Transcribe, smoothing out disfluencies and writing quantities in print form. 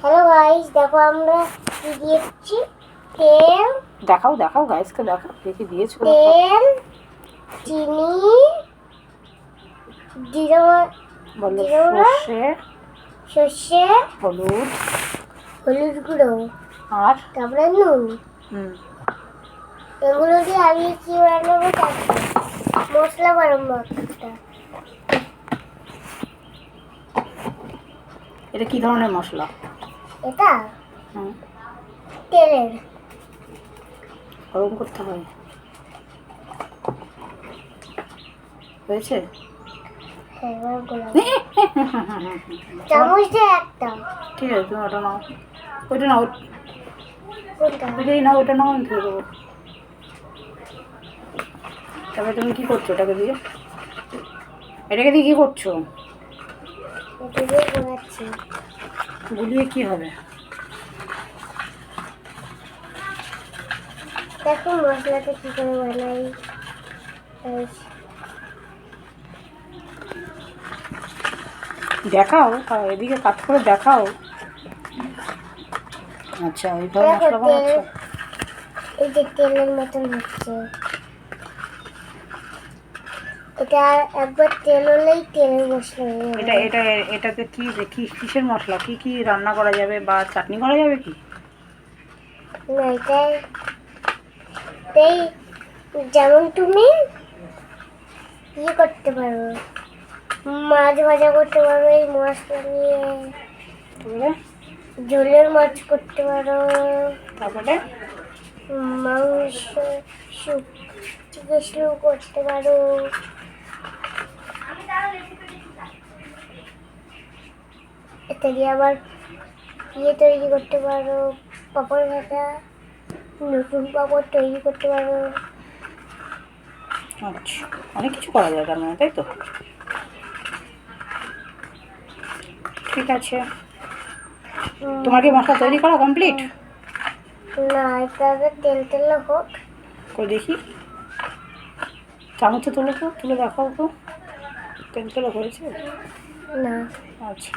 Hello guys, দেখো আমরা কি দিয়েছি। তেল, দেখাও দেখাও গাইসকে দেখাও কি কি দিয়েছো। তেল, চিনি, জিরা, বলো জিরা, সর্ষে, সর্ষে, হলুদ হলুদ গুঁড়ো, আর তারপরে নুন। এগুলো দিয়ে আমি কি বানাবো? মশলা বানাবো একটা। এটা কি ধরনের মশলা? এটা হুম, তেলের। গরম করতে হয়। হয়েছে? হ্যাঁ, গরম করলাম। চামচ দিয়ে একটা। ঠিক আছে, তুমি ওটা নাও, ওইটা নাও, কোনটা? ওইটাই নাও, ওটা নাও, আমি ধুয়ে দেবো। তারপরে তুমি কি করছো এটাকে দিয়ে? এটাকে দিয়ে কি করছো? এটা দিয়ে বানাচ্ছি। গুলিয়ে কি হবে? দেখো মশলাটা কি করে বানাই। দেখাও, এদিকে কাজ করে দেখাও। আচ্ছা, ওইভাবে দেখো মশলা বানাচ্ছো। এই যে তেলের মতন হচ্ছে। এটা একবার তেল হলেই তেলের মশলা হয়ে যাবে। এটা এটা এটাতে কি কি কিসের মশলা? কি কি রান্না করা যাবে বা চাটনি করা যাবে কি? না, এটাই যেমন তুমি ইয়ে করতে পারো, মাছ ভাজা করতে পারো এই মশলা নিয়ে। তারপরে ঝোলের মাছ করতে পারো, তারপরে মাংস স্যুপ, চিকেন স্যুপ করতে পারো। এটা দিয়ে আবার ইয়ে তৈরি করতে পারো, পাপড় ভাজা, নতুন পাপড় তৈরি করতে পারো। আচ্ছা, অনেক কিছু করা যায় তার মানে, তাই তো? ঠিক আছে, তোমার কি মশলা তৈরি করা কমপ্লিট? না, এটা আগে তেল তেল হোক। করে দেখি, চামচে তুলে তো, তুলে দেখাও তো, তেল তেলে হয়েছে? না, আচ্ছা।